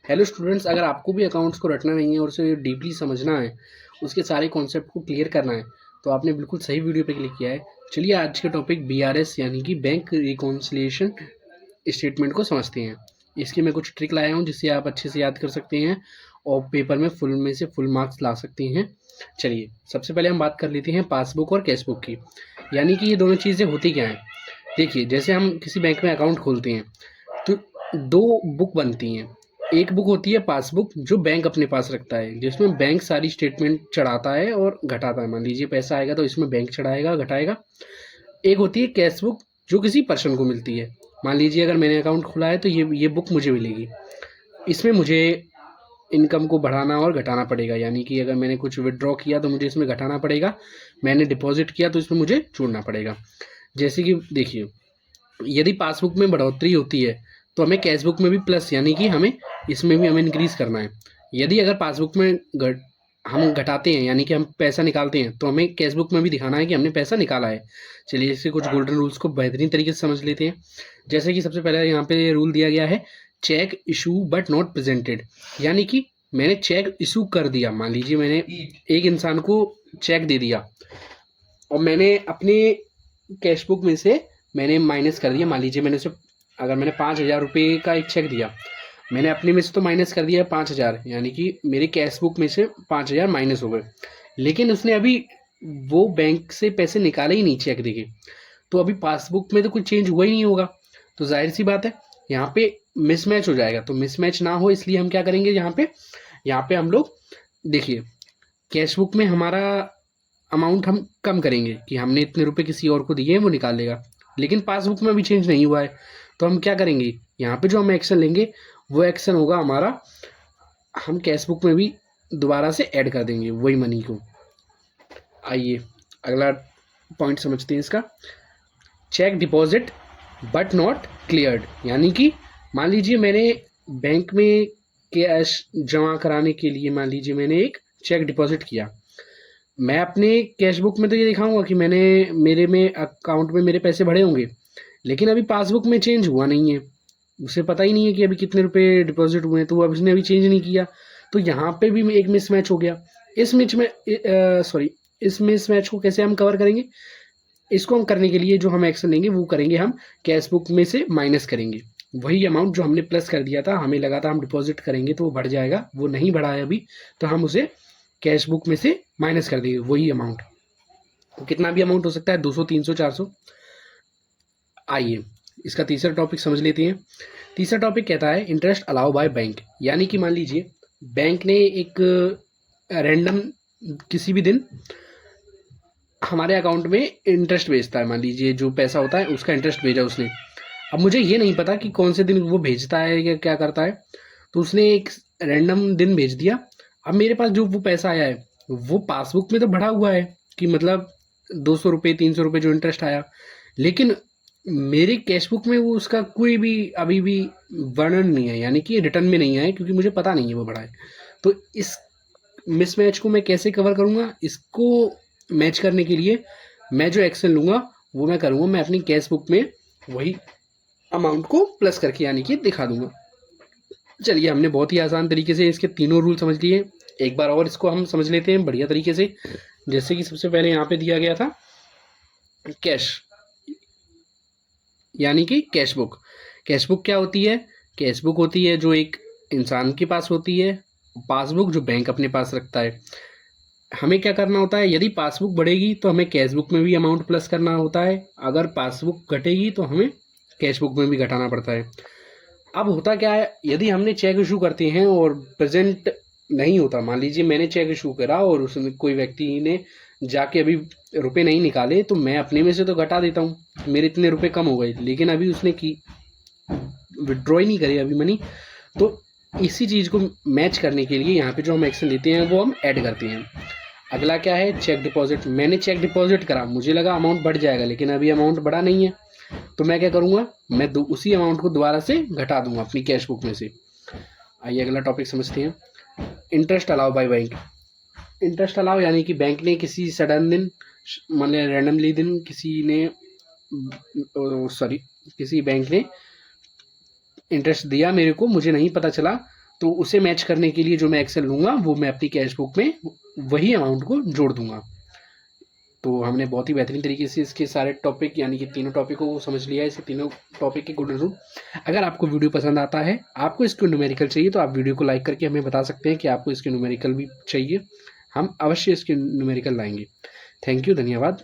Hello students, अगर आपको भी अकाउंट्स को रटना नहीं है और उसे डीपली समझना है, उसके सारे कॉन्सेप्ट को क्लियर करना है, तो आपने बिल्कुल सही वीडियो पे क्लिक किया है। चलिए आज के टॉपिक बीआरएस यानी कि बैंक रिकॉन्सिलिएशन स्टेटमेंट को समझते हैं। इसकी मैं कुछ ट्रिक लाया हूँ जिससे आप अच्छे से याद कर सकते हैं और पेपर में से फुल मार्क्स ला सकते हैं। चलिए सबसे पहले हम बात कर लेते हैं पासबुक और कैशबुक की, यानी कि ये दोनों चीज़ें होती क्या हैं। देखिए, जैसे हम किसी बैंक में अकाउंट खोलते हैं तो दो बुक बनती हैं। एक बुक होती है पासबुक जो बैंक अपने पास रखता है, जिसमें बैंक सारी स्टेटमेंट चढ़ाता है और घटाता है। मान लीजिए पैसा आएगा तो इसमें बैंक चढ़ाएगा घटाएगा। एक होती है कैश बुक जो किसी पर्सन को मिलती है। मान लीजिए अगर मैंने अकाउंट खुला है तो ये बुक मुझे मिलेगी। इसमें मुझे इनकम को बढ़ाना और घटाना पड़ेगा, यानी कि अगर मैंने कुछ विड्रॉ किया तो मुझे इसमें घटाना पड़ेगा, मैंने डिपॉजिट किया तो इसमें मुझे जोड़ना पड़ेगा। जैसे कि देखिए, यदि पासबुक में बढ़ोतरी होती है तो हमें कैशबुक में भी प्लस, यानी कि हमें इसमें भी हमें इंक्रीज करना है। यदि अगर पासबुक में हम घटाते हैं यानी कि हम पैसा निकालते हैं तो हमें कैशबुक में भी दिखाना है कि हमने पैसा निकाला है। चलिए इससे कुछ गोल्डन रूल्स को बेहतरीन तरीके से समझ लेते हैं। जैसे कि सबसे पहले यहाँ पे रूल दिया गया है, cheque issue but not presented, यानी कि मैंने चेक इशू कर दिया। मान लीजिए मैंने एक इंसान को चेक दे दिया और मैंने अपने कैशबुक में से मैंने माइनस कर दिया। मान लीजिए मैंने उसे, अगर मैंने 5,000 रुपये का एक चेक दिया, मैंने अपने में से तो माइनस कर दिया 5,000, यानी कि मेरे कैशबुक में से 5,000 माइनस हो गए। लेकिन उसने अभी वो बैंक से पैसे निकाले ही नहीं चेक देके, तो अभी पासबुक में तो कुछ चेंज हुआ ही नहीं होगा। तो जाहिर सी बात है यहाँ पे मिसमैच हो जाएगा। तो मिसमैच ना हो इसलिए हम क्या करेंगे, यहाँ पे हम लोग देखिए, कैशबुक में हमारा अमाउंट हम कम करेंगे कि हमने इतने रुपए किसी और को दिए हैं वो निकाल लेगा, लेकिन पासबुक में भी चेंज नहीं हुआ है। तो हम क्या करेंगे, यहाँ पे जो हम एक्शन लेंगे वो एक्शन होगा हमारा, हम कैशबुक में भी दोबारा से ऐड कर देंगे वही मनी को। आइए अगला पॉइंट समझते हैं इसका। Cheque deposit but not cleared, यानी कि मान लीजिए मैंने बैंक में कैश जमा कराने के लिए मान लीजिए मैंने एक चेक डिपॉजिट किया। मैं अपने कैश बुक में तो ये दिखाऊंगा कि मैंने मेरे में अकाउंट में मेरे पैसे भरे होंगे, लेकिन अभी पासबुक में चेंज हुआ नहीं है। उसे पता ही नहीं है कि अभी कितने रुपए डिपॉजिट हुए हैं, तो अब उसने अभी चेंज नहीं किया। तो यहाँ पे भी एक मिसमैच हो गया। इस मिसमैच को कैसे हम कवर करेंगे, इसको हम करने के लिए जो हम एक्शन लेंगे वो करेंगे, हम कैश बुक में से माइनस करेंगे वही अमाउंट जो हमने प्लस कर दिया था। हमें लगा था हम डिपॉजिट करेंगे तो वो बढ़ जाएगा, वो नहीं बढ़ा है अभी, तो हम उसे कैश बुक में से माइनस कर देंगे वही अमाउंट। तो कितना भी अमाउंट हो सकता है, 200, 300, 400। आइए इसका तीसरा टॉपिक समझ लेते हैं। तीसरा टॉपिक कहता है इंटरेस्ट अलाउ बाय बैंक, यानी कि मान लीजिए बैंक ने एक रैंडम किसी भी दिन हमारे अकाउंट में इंटरेस्ट भेजता है। मान लीजिए जो पैसा होता है उसका इंटरेस्ट भेजा उसने। अब मुझे ये नहीं पता कि कौन से दिन वो भेजता है या क्या करता है, तो उसने एक रैंडम दिन भेज दिया। अब मेरे पास जो वो पैसा आया है वो पासबुक में तो भरा हुआ है कि मतलब 200 रुपये 300 रुपये जो इंटरेस्ट आया, लेकिन मेरे कैशबुक में वो उसका कोई भी अभी भी वर्णन नहीं है, यानी कि रिटर्न में नहीं आया, क्योंकि मुझे पता नहीं है वो भरा है। तो इस मिसमैच को मैं कैसे कवर करूँगा, इसको मैच करने के लिए मैं जो एक्शन लूँगा वो मैं करूँगा, मैं अपनी कैश बुक में वही अमाउंट को प्लस करके यानी कि दिखा दूंगा। चलिए हमने बहुत ही आसान तरीके से इसके तीनों रूल समझ लिए। एक बार और इसको हम समझ लेते हैं बढ़िया तरीके से। जैसे कि सबसे पहले यहाँ पे दिया गया था कैश, यानी कि कैश बुक। कैश बुक क्या होती है, कैश बुक होती है जो एक इंसान के पास होती है, पासबुक जो बैंक अपने पास रखता है। हमें क्या करना होता है, यदि पासबुक बढ़ेगी तो हमें कैश बुक में भी अमाउंट प्लस करना होता है, अगर पासबुक घटेगी तो हमें कैश बुक में भी घटाना पड़ता है। अब होता क्या है, यदि हमने चेक इशू करते हैं और प्रेजेंट नहीं होता, मान लीजिए मैंने चेक इशू करा और उसमें कोई व्यक्ति ने जाके अभी रुपए नहीं निकाले, तो मैं अपने में से तो घटा देता हूँ, मेरे इतने रुपए कम हो गए, लेकिन अभी उसने की विड्रॉ ही नहीं करी अभी मनी। तो इसी चीज़ को मैच करने के लिए यहाँ पे जो हम एक्शन लेते हैं वो हम ऐड करते हैं। अगला क्या है, चेक डिपॉजिट। मैंने चेक डिपॉजिट करा, मुझे लगा अमाउंट बढ़ जाएगा, लेकिन अभी अमाउंट बढ़ा नहीं है, तो मैं क्या करूँगा, मैं उसी अमाउंट को दोबारा से घटा दूंगा अपनी कैश बुक में से। आइए अगला टॉपिक समझते हैं, interest allow by bank. Interest allow यानी कि बैंक ने किसी सडन दिन, मतलब रैंडमली दिन किसी बैंक ने इंटरेस्ट दिया मेरे को, मुझे नहीं पता चला, तो उसे मैच करने के लिए जो मैं एक्सेल लूँगा वो मैं अपनी कैश बुक में वही अमाउंट को जोड़ दूँगा। तो हमने बहुत ही बेहतरीन तरीके से इसके सारे टॉपिक यानी कि तीनों टॉपिकों को समझ लिया है, इसके तीनों टॉपिक के गुड रूप। अगर आपको वीडियो पसंद आता है, आपको इसके न्यूमेरिकल चाहिए, तो आप वीडियो को लाइक करके हमें बता सकते हैं कि आपको इसके न्यूमेरिकल भी चाहिए। हम अवश्य इसके न्यूमेरिकल लाएँगे। थैंक यू, धन्यवाद।